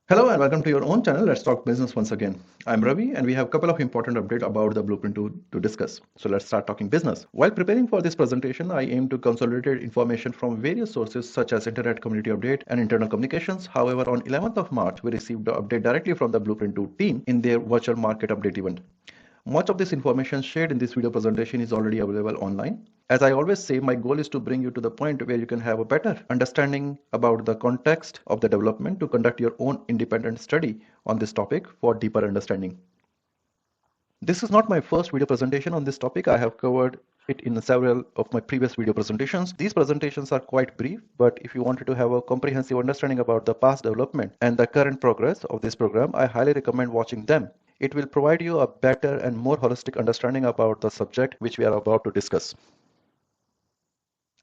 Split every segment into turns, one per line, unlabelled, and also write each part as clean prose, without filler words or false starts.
Hello and welcome to your own channel. Let's talk business once again. I'm Ravi and we have a couple of important updates about the blueprint to discuss. So let's start talking business. While preparing for this presentation, I aim to consolidate information from various sources such as internet community update and internal communications. However, on 11th of March, we received the update directly from the Blueprint 2 team in their virtual market update event. Much of this information shared in this video presentation is already available online. As I always say, my goal is to bring you to the point where you can have a better understanding about the context of the development to conduct your own independent study on this topic for deeper understanding. This is not my first video presentation on this topic. I have covered it in several of my previous video presentations. These presentations are quite brief, but if you wanted to have a comprehensive understanding about the past development and the current progress of this program, I highly recommend watching them. It will provide you a better and more holistic understanding about the subject which we are about to discuss.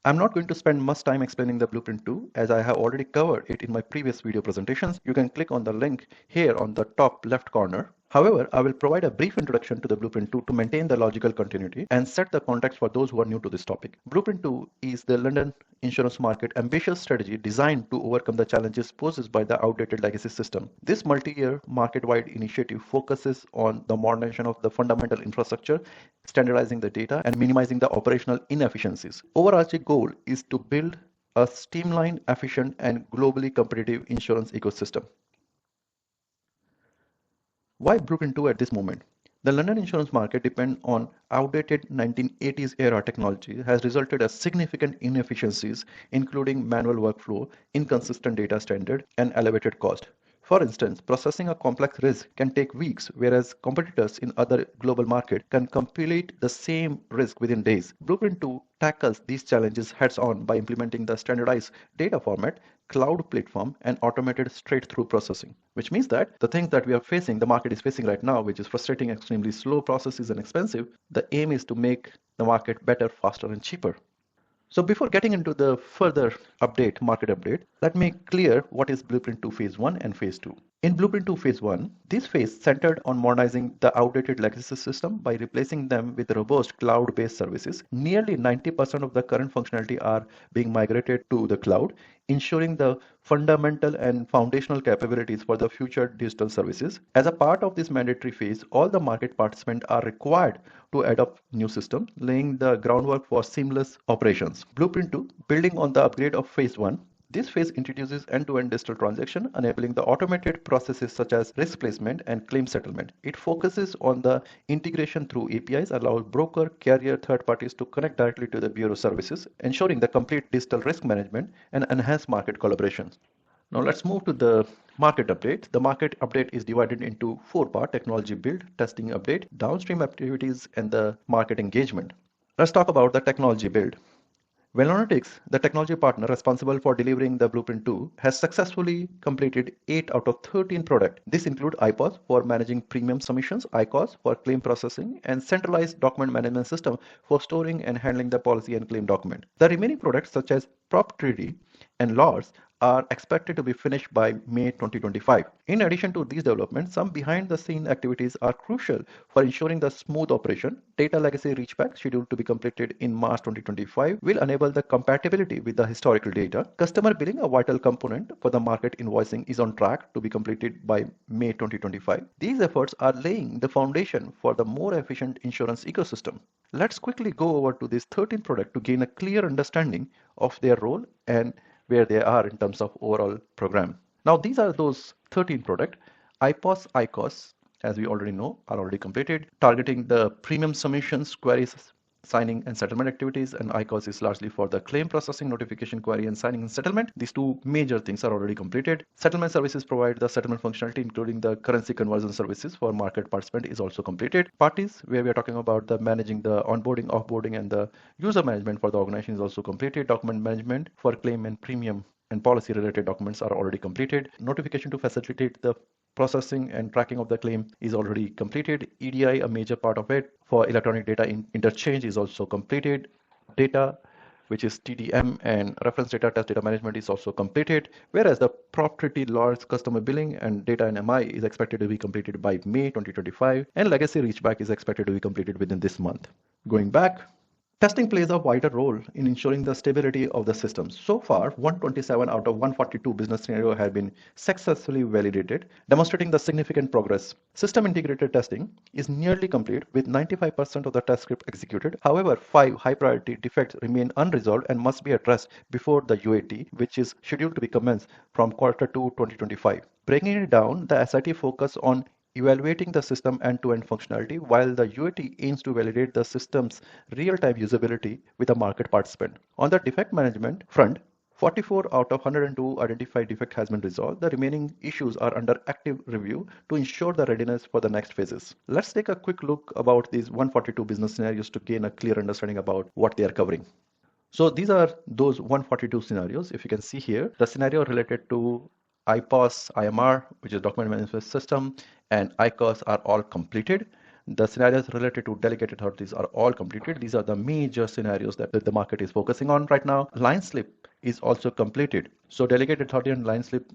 I'm not going to spend much time explaining the Blueprint 2 as I have already covered it in my previous video presentations. You can click on the link here on the top left corner. However, I will provide a brief introduction to the Blueprint 2 to maintain the logical continuity and set the context for those who are new to this topic. Blueprint 2 is the London insurance market ambitious strategy designed to overcome the challenges posed by the outdated legacy system. This multi-year market-wide initiative focuses on the modernization of the fundamental infrastructure, standardizing the data, and minimizing the operational inefficiencies. Overarching goal is to build a streamlined, efficient, and globally competitive insurance ecosystem. Why Blueprint 2 at this moment? The London insurance market depend on outdated 1980s era technology has resulted in significant inefficiencies, including manual workflow, inconsistent data standard, and elevated cost. For instance, processing a complex risk can take weeks, whereas competitors in other global markets can complete the same risk within days. Blueprint 2 tackles these challenges heads on by implementing the standardized data format, cloud platform, and automated straight-through processing, which means that the things that we are facing, the market is facing right now, which is frustrating, extremely slow processes and expensive, the aim is to make the market better, faster, and cheaper. So before getting into the further market update, let me clear what is Blueprint 2 Phase 1 and Phase 2. In Blueprint 2 Phase 1, this phase centered on modernizing the outdated legacy system by replacing them with robust cloud-based services. Nearly 90% of the current functionality are being migrated to the cloud, ensuring the fundamental and foundational capabilities for the future digital services. As a part of this mandatory phase, all the market participants are required to adopt new system, laying the groundwork for seamless operations. Blueprint 2, building on the upgrade of Phase 1, this phase introduces end-to-end digital transaction, enabling the automated processes such as risk placement and claim settlement. It focuses on the integration through APIs, allows broker, carrier, third parties to connect directly to the bureau services, ensuring the complete digital risk management and enhanced market collaboration. Now let's move to the market update. The market update is divided into four parts: technology build, testing update, downstream activities, and the market engagement. Let's talk about the technology build. Velonotics, the technology partner responsible for delivering the Blueprint 2, has successfully completed 8 out of 13 products. This includes iPOS for managing premium submissions, iCOS for claim processing, and centralized document management system for storing and handling the policy and claim document. The remaining products such as Prop3D and Lloyds are expected to be finished by May 2025. In addition to these developments, some behind-the-scene activities are crucial for ensuring the smooth operation. Data legacy reachback, scheduled to be completed in March 2025, will enable the compatibility with the historical data. Customer billing, a vital component for the market invoicing, is on track to be completed by May 2025. These efforts are laying the foundation for the more efficient insurance ecosystem. Let's quickly go over to these 13 products to gain a clear understanding of their role and where they are in terms of overall program. Now these are those 13 products. iPOS, iCOS, as we already know, are already completed, targeting the premium submissions, queries, signing and settlement activities, and iCOS is largely for the claim processing, notification, query, and signing and settlement. These two major things are already completed. Settlement services provide the settlement functionality, including the currency conversion services for market participant, is also completed. Parties, where we are talking about the managing the onboarding, offboarding, and the user management for the organization, is also completed. Document management for claim and premium and policy related documents are already completed. Notification to facilitate the processing and tracking of the claim is already completed. EDI, a major part of it for electronic data interchange, is also completed. Data, which is TDM, and reference data test data management is also completed, whereas the property large customer billing and data and MI is expected to be completed by May 2025, and legacy reachback is expected to be completed within this month. Going back, Testing plays a vital role in ensuring the stability of the system. So far, 127 out of 142 business scenarios have been successfully validated, demonstrating the significant progress. System integrated testing is nearly complete with 95% of the test script executed. However, 5 high priority defects remain unresolved and must be addressed before the UAT, which is scheduled to be commenced from Q2 2025. Breaking it down, the SIT focus on evaluating the system end-to-end functionality, while the UAT aims to validate the system's real-time usability with a market participant. On the defect management front, 44 out of 102 identified defect has been resolved. The remaining issues are under active review to ensure the readiness for the next phases. Let's take a quick look about these 142 business scenarios to gain a clear understanding about what they are covering. So these are those 142 scenarios. If you can see here, the scenario related to IPOS, IMR, which is document management system, and ICOS are all completed. The scenarios related to delegated authorities are all completed. These are the major scenarios that the market is focusing on right now. Line slip is also completed. So delegated authority and line slip,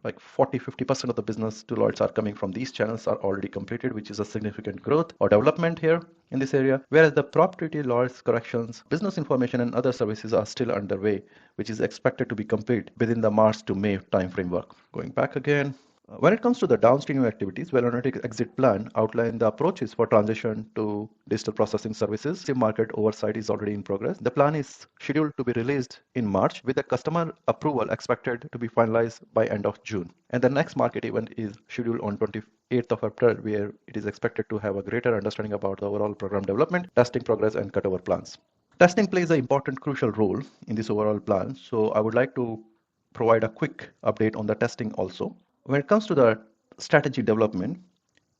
like 40-50% of the business to Lloyds are coming from these channels are already completed, which is a significant growth or development here in this area. Whereas the property Lloyds corrections, business information and other services are still underway, which is expected to be complete within the March to May time framework. Going back again. When it comes to the downstream activities, Well-Analytic exit plan outline the approaches for transition to digital processing services. The market oversight is already in progress. The plan is scheduled to be released in March with the customer approval expected to be finalized by end of June. And the next market event is scheduled on 28th of April, where it is expected to have a greater understanding about the overall program development, testing progress, and cutover plans. Testing plays an important, crucial role in this overall plan. So I would like to provide a quick update on the testing also. When it comes to the strategy development,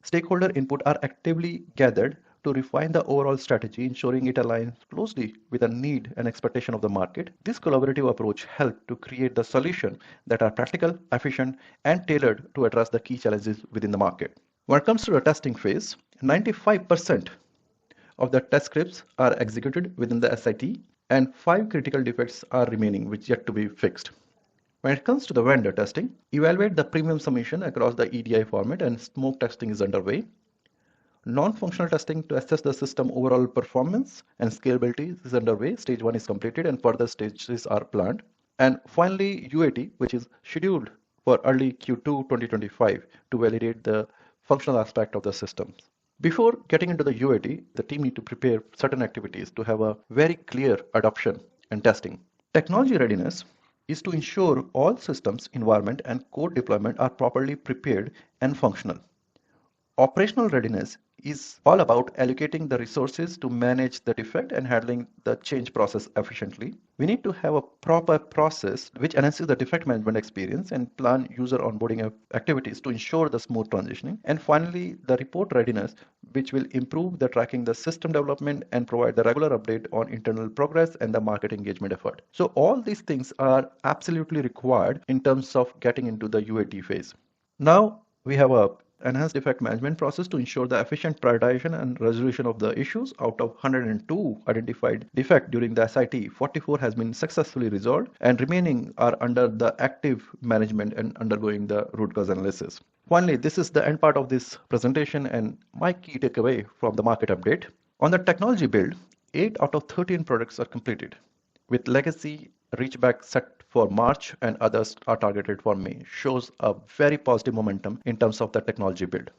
stakeholder input are actively gathered to refine the overall strategy, ensuring it aligns closely with the need and expectation of the market. This collaborative approach helps to create the solution that are practical, efficient, and tailored to address the key challenges within the market. When it comes to the testing phase, 95% of the test scripts are executed within the SIT, and 5 critical defects are remaining, which yet to be fixed. When it comes to the vendor testing, evaluate the premium submission across the EDI format and smoke testing is underway. Non-functional testing to assess the system overall performance and scalability is underway. Stage 1 is completed and further stages are planned. And finally, UAT, which is scheduled for early Q2 2025 to validate the functional aspect of the systems. Before getting into the UAT, the team need to prepare certain activities to have a very clear adoption and testing. Technology readiness is to ensure all systems, environment, and code deployment are properly prepared and functional. Operational readiness is all about allocating the resources to manage the defect and handling the change process efficiently. We need to have a proper process which enhances the defect management experience and plan user onboarding activities to ensure the smooth transitioning. And finally, the report readiness, which will improve the tracking the system development and provide the regular update on internal progress and the market engagement effort. So all these things are absolutely required in terms of getting into the UAT phase. Now we have a enhanced defect management process to ensure the efficient prioritization and resolution of the issues. Out of 102 identified defect during the SIT, 44 has been successfully resolved and remaining are under the active management and undergoing the root cause analysis. Finally, this is the end part of this presentation and my key takeaway from the market update. On the technology build, 8 out of 13 products are completed, with legacy reachback set for March and others are targeted for May, shows a very positive momentum in terms of the technology build.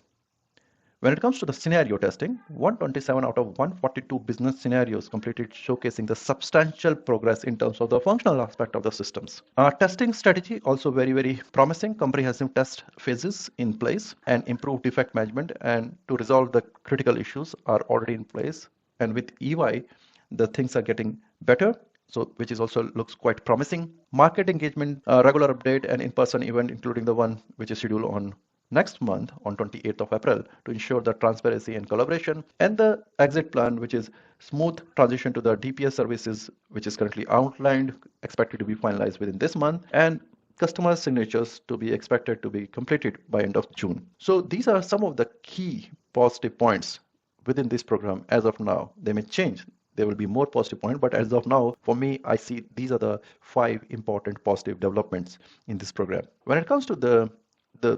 When it comes to the scenario testing, 127 out of 142 business scenarios completed, showcasing the substantial progress in terms of the functional aspect of the systems. Our testing strategy also very promising. Comprehensive test phases in place and improved defect management and to resolve the critical issues are already in place. And with EY, the things are getting better. So which is also looks quite promising. Market engagement, regular update and in-person event, including the one which is scheduled on next month on 28th of April to ensure the transparency and collaboration, and the exit plan, which is smooth transition to the DPS services, which is currently outlined, expected to be finalized within this month, and customer signatures to be expected to be completed by end of June. So these are some of the key positive points within this program as of now. They may change. There will be more positive points, but as of now, for me, I see these are the 5 important positive developments in this program. When it comes to the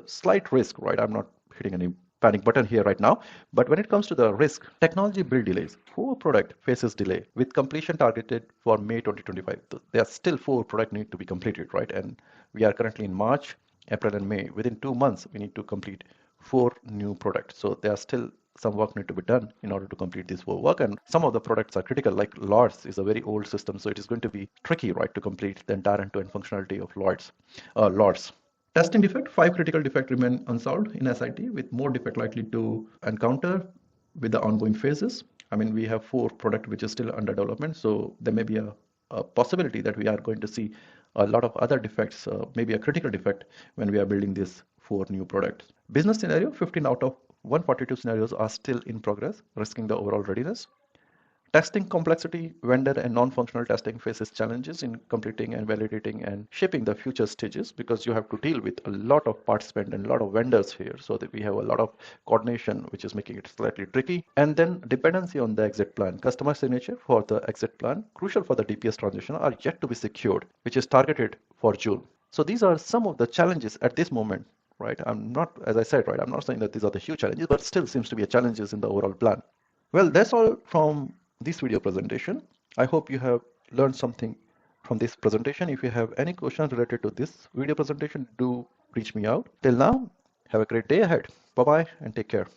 slight risk, right? I'm not hitting any panic button here right now. But when it comes to the risk, technology build delays. 4 product faces delay with completion targeted for May 2025. There are still 4 product need to be completed, right? And we are currently in March, April, and May. Within 2 months, we need to complete 4 new products. So there are still some work need to be done in order to complete this work, and some of the products are critical, like Lloyds is a very old system, so it is going to be tricky, right, to complete the entire end-to-end functionality of Lloyds. Testing defect, 5 critical defects remain unsolved in SIT, with more defect likely to encounter with the ongoing phases. I mean, we have 4 product which is still under development, so there may be a possibility that we are going to see a lot of other defects, maybe a critical defect when we are building these 4 new products. Business scenario, 15 out of 142 scenarios are still in progress, risking the overall readiness. Testing complexity, vendor and non-functional testing faces challenges in completing and validating and shaping the future stages, because you have to deal with a lot of participants and a lot of vendors here, so that we have a lot of coordination, which is making it slightly tricky. And then dependency on the exit plan. Customer signature for the exit plan, crucial for the DPS transition, are yet to be secured, which is targeted for June. So these are some of the challenges at this moment, right? I'm not, as I said, right, I'm not saying that these are the huge challenges, but still seems to be a challenges in the overall plan. Well, that's all from this video presentation. I hope you have learned something from this presentation. If you have any questions related to this video presentation, do reach me out. Till now, have a great day ahead. Bye-bye and take care.